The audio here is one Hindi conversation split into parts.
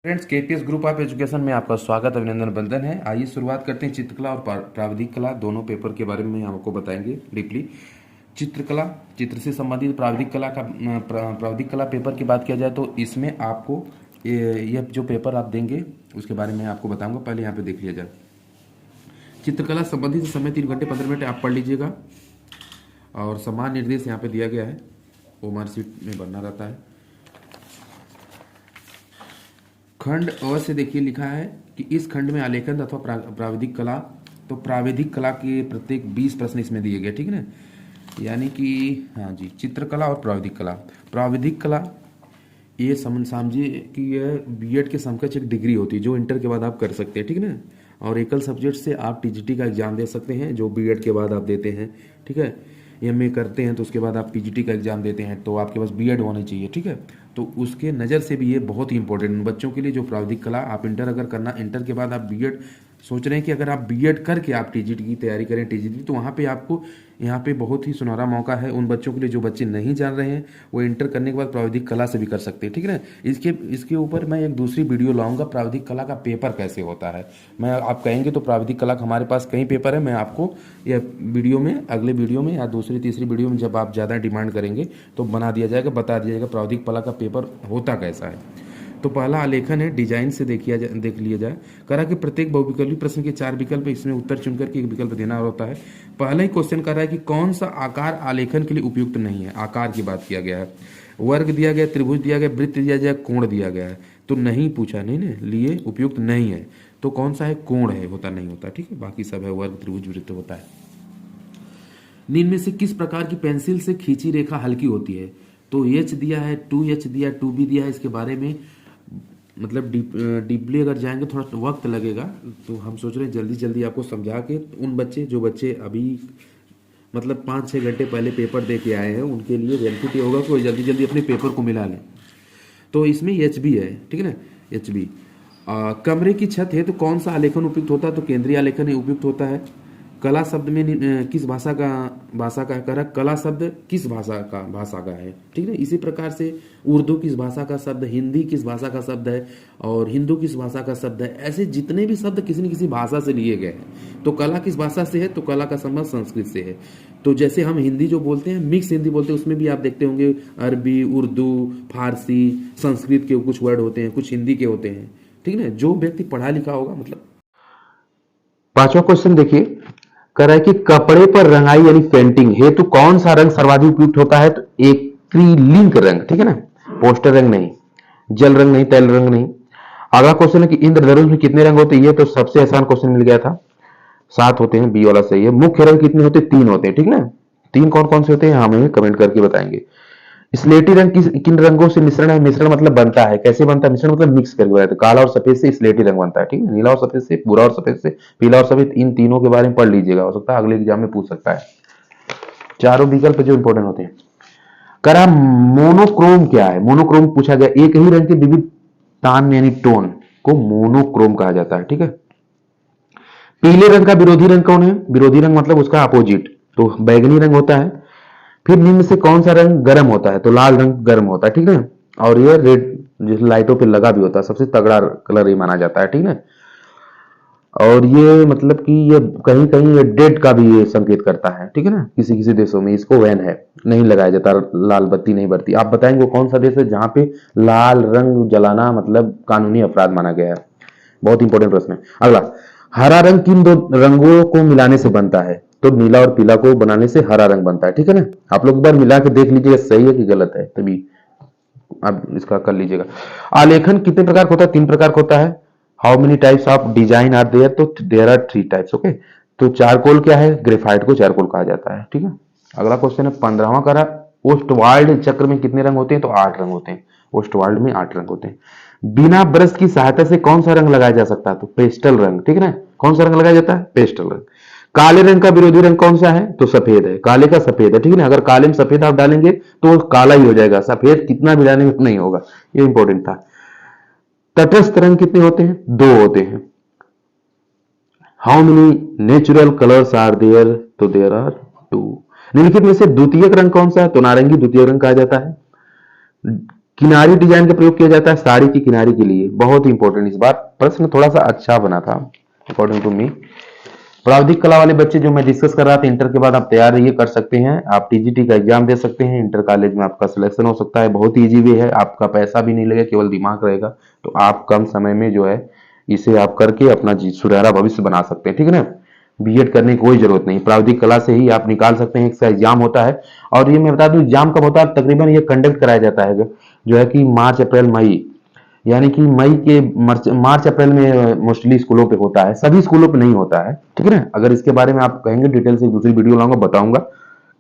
Friends, KPS group of education में आपका स्वागत अभिनंदन बंधन है। आइए शुरुआत करते हैं चित्रकला और प्राविधिक कला दोनों पेपर के बारे में हम आपको बताएंगे डीपली। चित्रकला, चित्र से संबंधित प्राविधिक कला का प्राविधिक कला पेपर की बात किया जाए तो इसमें आपको यह जो पेपर आप देंगे उसके बारे में आपको बताऊंगा। पहले यहाँ पे देख लिया जाए। चित्रकला संबंधित समय 3 घंटे 15 मिनट आप पढ़ लीजिएगा और समान निर्देश यहाँ पे दिया गया है, वो मार्कशीट में भरना रहता है। खंड अ से देखिए लिखा है कि इस खंड में आलेखन अथवा प्राविधिक कला, तो प्राविधिक कला के प्रत्येक 20 प्रश्न इसमें दिए गए, ठीक है ना। यानी कि हाँ जी, चित्रकला और प्राविधिक कला। प्राविधिक कला ये समझिए कि यह बीएड के समकक्ष एक डिग्री होती है जो इंटर के बाद आप कर सकते हैं, ठीक है ना। और एकल सब्जेक्ट से आप टीजीटी का एग्जाम दे सकते हैं जो बीएड के बाद आप देते हैं, ठीक है। एमए करते हैं तो उसके बाद आप पीजीटी का एग्जाम देते हैं तो आपके पास बीएड होनी चाहिए, ठीक है। तो उसके नज़र से भी ये बहुत ही इंपॉर्टेंट बच्चों के लिए जो प्राविधिक कला आप इंटर अगर करना, इंटर के बाद आप बीएड सोच रहे हैं कि अगर आप बीएड करके आप टीजीटी की तैयारी करें, टीजीटी, तो वहाँ पे आपको यहाँ पे बहुत ही सुनहरा मौका है उन बच्चों के लिए जो बच्चे नहीं जान रहे हैं, वो इंटर करने के बाद प्राविधिक कला से भी कर सकते हैं, ठीक है ना। इसके ऊपर मैं एक दूसरी वीडियो लाऊंगा, प्राविधिक कला का पेपर कैसे होता है। मैं आप कहेंगे तो प्राविधिक कला का हमारे पास कई पेपर है, मैं आपको यह वीडियो में, अगले वीडियो में या दूसरी तीसरी वीडियो में जब आप ज़्यादा डिमांड करेंगे तो बना दिया जाएगा, बता दिया जाएगा प्राविधिक कला का पेपर होता कैसा है। तो पहला आलेखन है, डिजाइन से देख लिया जाए। करा कि प्रत्येक बहुविकल्पी प्रश्न के 4 विकल्प, इसमें उत्तर चुनकर के एक विकल्प देना होता है। पहला ही क्वेश्चन कर रहा है कि कौन सा आकार आलेखन के लिए उपयुक्त नहीं है। आकार की बात किया गया है, वर्ग दिया गया, त्रिभुज दिया गया, वृत्त दिया गया, कोण दिया गया है। तो नहीं पूछा, नहीं ना लिए, उपयुक्त नहीं है। तो कौन सा है? कोण है, होता नहीं होता, ठीक है। बाकी सब है वर्ग, त्रिभुज, वृत्त होता है। निम्न में से किस प्रकार की पेंसिल से खींची रेखा हल्की होती है? तो एच दिया है, 2H दिया, 2B दिया है। इसके बारे में मतलब डीपली अगर जाएंगे थोड़ा वक्त लगेगा, तो हम सोच रहे हैं जल्दी जल्दी आपको समझा के उन जो बच्चे अभी मतलब 5-6 घंटे पहले पेपर दे के आए हैं उनके लिए बेनिफिट होगा कि जल्दी जल्दी अपने पेपर को मिला लें। तो इसमें HB है, ठीक है ना, HB। कमरे की छत है तो कौन सा आलेखन उपयुक्त होता है? तो केंद्रीय आलेखन उपयुक्त होता है। कला शब्द में किस भाषा का कर, कला शब्द किस भाषा का है, ठीक है। इसी प्रकार से उर्दू किस भाषा का शब्द, हिंदी किस भाषा का शब्द है और हिंदू किस भाषा का शब्द है। ऐसे जितने भी शब्द किसी न किसी भाषा से लिए गए हैं। तो कला किस भाषा से है? तो कला का संबंध संस्कृत से है। तो जैसे हम हिंदी जो बोलते हैं, मिक्स हिंदी बोलते हैं, उसमें भी आप देखते होंगे अरबी, उर्दू, फारसी, संस्कृत के कुछ वर्ड होते हैं, कुछ हिंदी के होते हैं, ठीक है ना। जो व्यक्ति पढ़ा लिखा होगा, मतलब। 5वां क्वेश्चन देखिए, कह रहा है कि कपड़े पर रंगाई यानी पेंटिंग हेतु कौन सा रंग सर्वाधिक उपयुक्त होता है? तो एक्रिलिक रंग, ठीक है ना, पोस्टर रंग नहीं, जल रंग नहीं, तैल रंग नहीं। अगला क्वेश्चन है कि इंद्रधनुष में कितने रंग होते हैं? ये तो सबसे आसान क्वेश्चन मिल गया था, 7 होते हैं, बी वाला सही है। मुख्य रंग कितने होते हैं? 3 होते हैं, ठीक ना। 3 कौन कौन से होते हैं हमें कमेंट करके बताएंगे। स्लेटी रंग किन रंगों से मिश्रण है? मिश्रण मतलब बनता है, कैसे बनता है मिश्रण? मतलब मिक्स करके बनाते हैं। काला और सफेद से स्लेटी रंग बनता है, ठीक है। नीला और सफेद से, भूरा और सफेद से, पीला और सफेद, इन तीनों के बारे में पढ़ लीजिएगा, हो सकता है अगले एग्जाम में पूछ सकता है। चारों विकल्प जो इंपॉर्टेंट होते हैं। करा मोनोक्रोम क्या है? मोनोक्रोम पूछा गया, एक ही रंग के विविध तान यानी टोन को मोनोक्रोम कहा जाता है, ठीक है। पीले रंग का विरोधी रंग कौन है? विरोधी रंग मतलब उसका अपोजिट, तो बैगनी रंग होता है। फिर निम्न से कौन सा रंग गर्म होता है? तो लाल रंग गर्म होता है, ठीक है। और ये रेड जिस लाइटों पे लगा भी होता है, सबसे तगड़ा कलर ये माना जाता है, ठीक है। और ये मतलब कि ये कहीं कहीं ये डेड का भी ये संकेत करता है, ठीक है ना। किसी किसी देशों में इसको वैन है, नहीं लगाया जाता, लाल बत्ती नहीं बरती। आप बताएंगे कौन सा देश है जहां पे लाल रंग जलाना मतलब कानूनी अपराध माना गया है? बहुत इंपॉर्टेंट प्रश्न है। अगला, हरा रंग किन 2 रंगों को मिलाने से बनता है? तो नीला और पीला को बनाने से हरा रंग बनता है, ठीक है ना। आप लोग एक बार मिला के देख लीजिएगा सही है कि गलत है, तभी आप इसका कर लीजिएगा। आलेखन कितने प्रकार का होता है? 3 प्रकार का होता है। How many types of design are there? तो देयर आर 3 टाइप्स, ओके। तो चारकोल क्या है? ग्रेफाइट को चारकोल कहा जाता है, ठीक है। अगला क्वेश्चन है 15वां करा, ओस्टवाल्ड चक्र में कितने रंग होते हैं? तो 8 रंग होते हैं। ओस्टवाल्ड में 8 रंग होते हैं। बिना ब्रश की सहायता से कौन सा रंग लगाया जा सकता है? तो पेस्टल रंग, ठीक है ना। कौन सा रंग लगाया जाता है? पेस्टल रंग। काले रंग का विरोधी रंग कौन सा है? तो सफेद है। काले का सफेद है, ठीक है ना। अगर काले में सफेद आप डालेंगे तो काला ही हो जाएगा, सफेद कितना भी डालेंगे नहीं होगा, ये इंपॉर्टेंट था। तटस्थ रंग कितने होते हैं? 2 होते हैं। How many natural colours are there? तो देयर आर 2। निम्नलिखित में से द्वितीयक रंग कौन सा है? तो नारंगी द्वितीयक रंग कहा जाता है। किनारी डिजाइन का प्रयोग किया जाता है साड़ी की किनारी के लिए। बहुत ही इंपॉर्टेंट, इस बार प्रश्न थोड़ा सा अच्छा बना था अकॉर्डिंग टू मी। प्राविधिक कला वाले बच्चे जो मैं डिस्कस कर रहा था, इंटर के बाद आप तैयार रहिए, कर सकते हैं। आप टीजीटी का एग्जाम दे सकते हैं, इंटर कॉलेज में आपका सिलेक्शन हो सकता है। बहुत ईजी वे है, आपका पैसा भी नहीं लगेगा, केवल दिमाग रहेगा। तो आप कम समय में जो है इसे आप करके अपना सुनहरा भविष्य बना सकते हैं, ठीक है ना। बीएड करने की कोई जरूरत नहीं, प्राविधिक कला से ही आप निकाल सकते हैं। इसका एग्जाम होता है, और ये मैं बता दूं एग्जाम कब होता है, तकरीबन ये कंडक्ट कराया जाता है जो है कि मार्च अप्रैल मई, यानी कि मई के मार्च अप्रैल में मोस्टली स्कूलों पे होता है, सभी स्कूलों पे नहीं होता है, ठीक है ना। अगर इसके बारे में आप कहेंगे डिटेल से दूसरी वीडियो लाऊंगा, बताऊंगा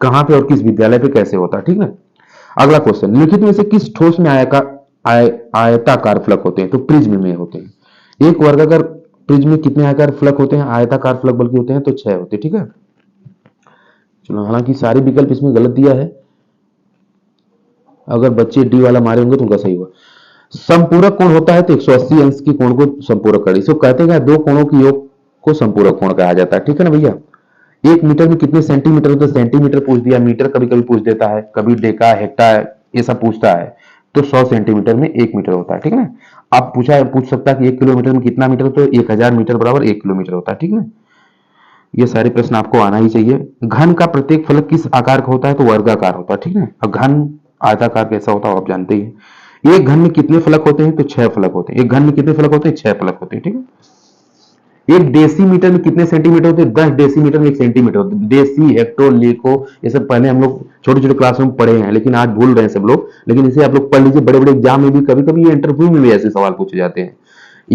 कहाँ पे और किस विद्यालय पे कैसे होता है, ठीक है। अगला क्वेश्चन, लिखित में से किस ठोस में आयताकार फलक होते हैं? तो प्रिज्म में होते हैं। एक वर्गाकार प्रिज्म में कितने आयताकार फलक होते हैं? आयताकार फलक बल्कि होते हैं तो 6 होते हैं, ठीक है। चलो, हालांकि सारे विकल्प इसमें गलत दिया है, अगर बच्चे डी वाला मारे होंगे तो उनका सही हुआ। संपूरक कोण होता है तो 180 अंश की कोण को संपूरक कड़ी, इसको कहते हैं दो कोणों की योग को संपूरक कोण कहा जाता है, ठीक है ना भैया। 1 मीटर में कितने सेंटीमीटर होते हैं? सेंटीमीटर पूछ दिया, मीटर कभी कभी पूछ देता है, कभी डेका हेक्टर ये सब पूछता है। तो 100 सेंटीमीटर में 1 मीटर होता है, ठीक है ना। आप पूछ सकता है कि 1 किलोमीटर में कितना मीटर होता है? 1000 मीटर बराबर 1 किलोमीटर होता है, ठीक है ना। ये सारे प्रश्न आपको आना ही चाहिए। घन का प्रत्येक फलक किस आकार का होता है? तो वर्गाकार होता है, ठीक है। अब घन आयताकार कैसा होता है आप जानते ही हैं। एक घन में कितने फलक होते हैं? तो 6 फलक होते हैं। एक घन में कितने फलक होते हैं? 6 फलक होते हैं, ठीक है। एक डेसीमीटर में कितने सेंटीमीटर होते हैं? 10 डेसीमीटर में 1 सेंटीमीटर होते हैं। डेसी, हेक्टो, लेको, ये सब पहले हम लोग छोटे छोटे क्लास में पढ़े हैं, लेकिन आज भूल रहे हैं सब लोग। लेकिन इसे आप लोग पढ़ लीजिए, बड़े बड़े एग्जाम में भी कभी कभी ये इंटरव्यू में भी ऐसे सवाल पूछे जाते हैं।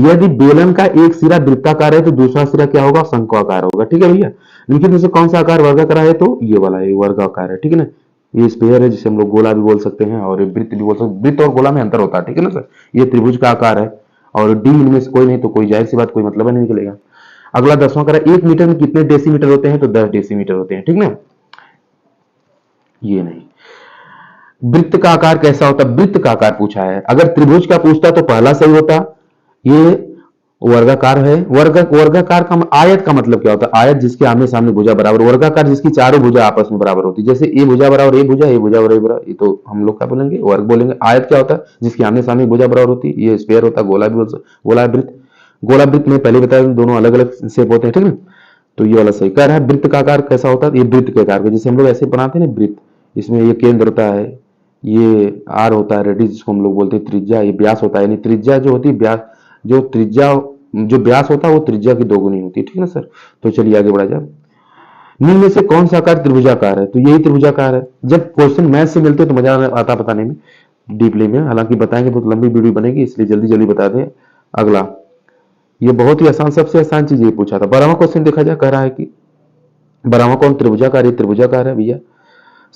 यदि बेलन का एक सिरा वृत्ताकार है तो दूसरा सिरा क्या होगा? शंक्वाकार होगा, ठीक है भैया। लेकिन इसे कौन सा आकार वर्गाकार है? तो ये वाला है, वर्गाकार है, ठीक है ना। ये स्फीयर है जिसे हम लोग गोला भी बोल सकते हैं और वृत्त भी बोल सकते हैं। वृत्त और गोला में अंतर होता है, ठीक है ना सर। ये त्रिभुज का आकार है और डी इनमें से कोई नहीं, तो कोई जाहिर सी बात कोई मतलब नहीं निकलेगा। अगला 10वां करा, 1 मीटर में कितने डेसीमीटर होते हैं? तो 10 डेसीमीटर होते हैं, ठीक ना। ये नहीं। वृत्त का आकार कैसा होता है? वृत्त का आकार पूछा है, अगर त्रिभुज का पूछता तो पहला सही होता। ये वर्गाकार है। वर्गाकार का आयत का मतलब क्या होता है? आयत जिसके आमने सामने भुजा बराबर, वर्गाकार जिसकी चारों भुजा आपस में बराबर होती है, जैसे ए भुजा बराबर ए भुजा, ए भुजा बराबर ए बराबर, ये तो हम लोग क्या बोलेंगे? वर्ग बोलेंगे। आयत क्या होता है? जिसके आमने सामने भुजा बराबर होती है, ये स्फीयर होता है। गोला भी गोला वृत्त, गोला वृत्त में पहले बताया दोनों अलग अलग शेप होते हैं, ठीक है। तो ये वाला सही कह रहा है। वृत्त का आकार कैसा होता है? ये वृत्त के आकार का, जैसे हम लोग ऐसे बनाते हैं ना वृत्त, इसमें ये केंद्र होता है, ये आर होता है, रेडियस जिसको हम लोग बोलते हैं, त्रिज्या, ये व्यास होता है। यानी त्रिज्या जो होती है, व्यास जो त्रिज्या जो व्यास होता है वो त्रिज्या की दोगुनी होती है, ठीक है ना सर। तो चलिए आगे बढ़ा जाए। निम्न में से कौन सा आकार त्रिभुजाकार है? तो यही त्रिभुजाकार है। जब क्वेश्चन मैथ से मिलते तो मजा आता बताने में, डीपली में, हालांकि बताएंगे बहुत लंबी वीडियो बनेगी, इसलिए जल्दी जल्दी बता दें। अगला, ये बहुत ही आसान, सबसे आसान चीज ये पूछा था। 12वां क्वेश्चन देखा जाए, कह रहा है कि 12वां कोण त्रिभुजाकार, ये त्रिभुजाकार है भैया।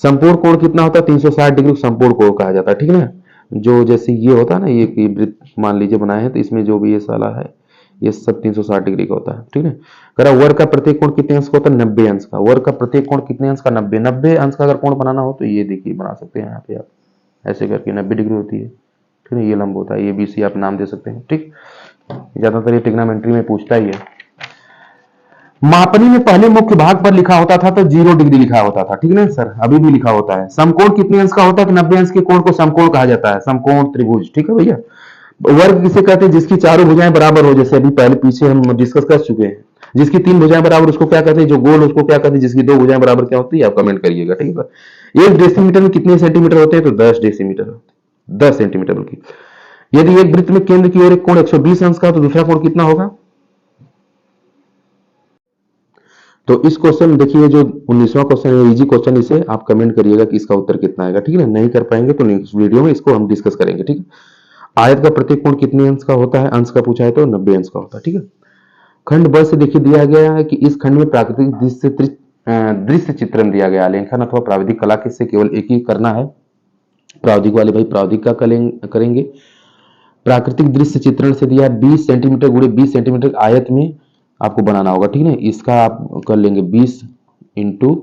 संपूर्ण कोण कितना होता है? 360 डिग्री को संपूर्ण कोण कहा जाता है, ठीक है ना। जो जैसे ये होता है ना, ये कि वृत्त मान लीजिए बनाए हैं, तो इसमें जो भी ये साला है ये सब 360 डिग्री का होता है, ठीक है। कह रहा वर्ग का प्रत्येक कोण कितने अंश का होता है? 90 अंश का। वर्ग का प्रत्येक कोण कितने अंश का? 90 अंश का अगर कोण बनाना हो तो ये देखिए बना सकते हैं यहाँ पे आप, ऐसे करके 90 डिग्री होती है, ठीक है। ये लंब होता है, ये बीसी आप नाम दे सकते हैं, ठीक। ज्यादातर ये ट्रिग्नोमेट्री में पूछता ही है। मापनी में पहले मुख्य भाग पर लिखा होता था तो 0 डिग्री लिखा होता था, ठीक है ना सर, अभी भी लिखा होता है। समकोण कितने अंश का होता है? 90 अंश के कोण को समकोण कहा जाता है, समकोण त्रिभुज, ठीक है भैया। वर्ग किसे कहते हैं? जिसकी चारों भुजाएं बराबर हो, जैसे अभी पहले पीछे हम डिस्कस कर चुके हैं। जिसकी 3 भुजाएं बराबर उसको क्या कहते हैं? जो गोल उसको क्या कहते हैं? जिसकी 2 भुजाएं बराबर क्या होती है? आप कमेंट करिएगा, ठीक है सर। 1 डेसीमीटर में कितने सेंटीमीटर होते हैं? तो 10 डेसीमीटर, 10 सेंटीमीटर बल्कि। यदि एक वृत्त में केंद्र की ओर एक कोण 120 अंश का तो दूसरा कोण कितना होगा? तो इस क्वेश्चन में देखिए, जो 19वां क्वेश्चन है, इजी क्वेश्चन, इसे आप कमेंट करिएगा कि इसका उत्तर कितना आएगा, ठीक है। नहीं कर पाएंगे तो नेक्स्ट वीडियो में इसको हम डिस्कस करेंगे, ठीक है। आयत का प्रत्येक कोण कितने अंश का होता है? अंश का पूछा है तो 90 अंश का होता है, ठीक है। खंड ब से देखिए दिया गया है कि इस खंड में प्राकृतिक दृश्य चित्रण दिया गया। आलेखन अथवा प्राविधिक कला से केवल एक ही करना है। प्राविधिक वाले भाई प्राविधिक का करेंगे। प्राकृतिक दृश्य चित्रण से दिया है 20 सेंटीमीटर गुणे 20 सेंटीमीटर आयत में आपको बनाना होगा, ठीक है। इसका आप कर लेंगे 20 इंटू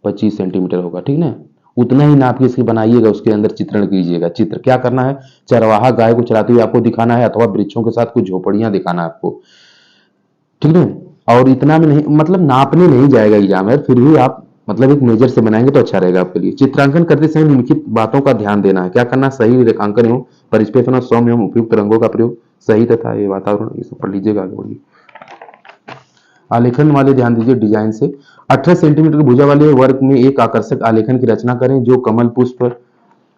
25 सेंटीमीटर होगा, ठीक है। उतना ही नाप के इसकी बनाइएगा, उसके अंदर चित्रण कीजिएगा। चित्र क्या करना है? चरवाहा गाय को चराते हुए आपको दिखाना है, अथवा वृक्षों के साथ कुछ झोपड़ियां दिखाना है आपको, ठीक है। और इतना भी नहीं, मतलब नापने नहीं जाएगा एग्जाम है, फिर भी आप मतलब एक मेजर से बनाएंगे तो अच्छा रहेगा आपके लिए। चित्रांकन करते समय निम्नलिखित बातों का ध्यान देना है। क्या करना? सही रेखांकन एवं परिस्पेक्षण, सौम्य एवं उपयुक्त रंगों का प्रयोग, सही तथा ये वातावरण, ये सब पढ़ लीजिएगा, आगे बढ़िए। आलेखन वाले ध्यान दीजिए डिजाइन से। 18 सेंटीमीटर की भुजा वाले वर्ग में एक आकर्षक आलेखन की रचना करें जो कमल पुष्प,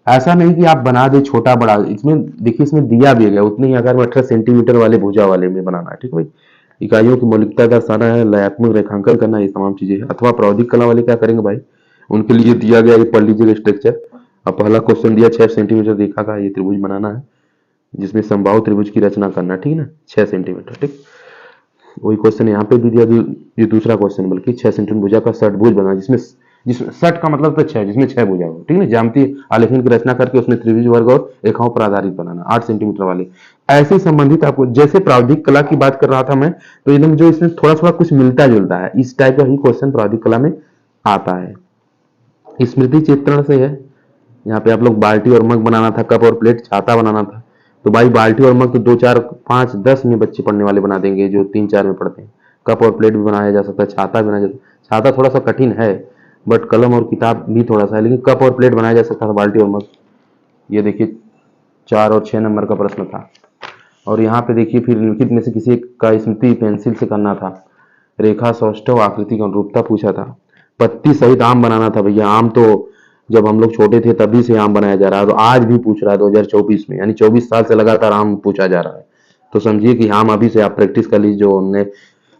ऐसा नहीं कि आप बना दे छोटा बड़ा, इसमें देखिए इसमें दिया भी गया उतने ही आकार में 18 सेंटीमीटर वाले भुजा वाले में बनाना है, ठीक है भाई। इकाइयों की मौलिकता दर्शाना है, लयात्मक रेखांकन करना, ये तमाम चीजें है। अथवा प्रावधिक कला वाले क्या करेंगे भाई, उनके लिए दिया गया, ये पढ़ लीजिएगा स्ट्रक्चर। अब पहला क्वेश्चन दिया 6 सेंटीमीटर रेखा का ये त्रिभुज बनाना है जिसमें समबाहु त्रिभुज की रचना करना, ठीक है ना, 6 सेंटीमीटर, ठीक। वही क्वेश्चन यहाँ पे भी दिया, ये दूसरा क्वेश्चन, बल्कि 6 सेंटीमीटर भुजा का षटभुज बना जिसमें जिसमें षट का मतलब तो 6, जिसमें 6 भुजा हो, ठीक है। ज्यामितीय आलेखन की रचना करके उसमें त्रिभुज वर्ग और रेखाओं पर आधारित बनाना 8 सेंटीमीटर वाले। ऐसे संबंधित आपको, जैसे प्रावधिक कला की बात कर रहा था मैं, तो एकदम जो इसमें थोड़ा थोड़ा कुछ मिलता जुलता है, इस टाइप का ही क्वेश्चन प्रावधिक कला में आता है। स्मृति चित्रण से है, यहाँ पे आप लोग बाल्टी और मग बनाना था, कप और प्लेट, छाता बनाना था। तो भाई बाल्टी और मग तो 2, 4, 5, 10 में बच्चे पढ़ने वाले बना देंगे जो 3, 4 में पढ़ते हैं। कप और प्लेट भी बनाया जा सकता है, छाता भी बनाया जा सकता है। छाता थोड़ा सा कठिन है, बट कलम और किताब भी थोड़ा सा है, लेकिन कप और प्लेट बनाया जा सकता था, बाल्टी और मग। ये देखिए 4 और 6 नंबर का प्रश्न था। और यहाँ पे देखिए फिर निम्नलिखित में से किसी एक का स्मृति पेंसिल से करना था। रेखा सौष्ठव आकृति की अनुरूपता पूछा था। पत्ती सहित आम बनाना था भैया। आम तो जब हम लोग छोटे थे तभी से आम बनाया जा रहा है और आज भी पूछ रहा है 2024 में, यानी 24 साल से लगातार आम पूछा जा रहा है। तो समझिए कि आम अभी से आप प्रैक्टिस कर लीजिए। जो उनने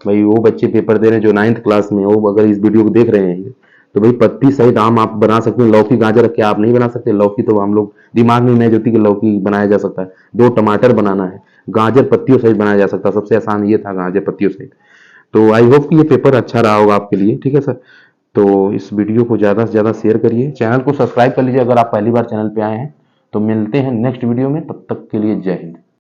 भाई वो बच्चे पेपर दे रहे हैं जो 9th क्लास में, वो अगर इस वीडियो को देख रहे हैं तो भाई पत्ती सहित आम आप बना सकते हैं। लौकी गाजर क्या आप नहीं बना सकते? लौकी तो हम लोग दिमाग में इमेज होती है कि लौकी बनाया जा सकता है। 2 टमाटर बनाना है, गाजर पत्तियों सहित बनाया जा सकता है। सबसे आसान ये था, गाजर पत्तियों सहित। तो आई होप कि ये पेपर अच्छा रहा होगा आपके लिए, ठीक है सर। तो इस वीडियो को ज़्यादा से ज़्यादा शेयर करिए, चैनल को सब्सक्राइब कर लीजिए अगर आप पहली बार चैनल पे आए हैं। तो मिलते हैं नेक्स्ट वीडियो में, तब तक के लिए जय हिंद।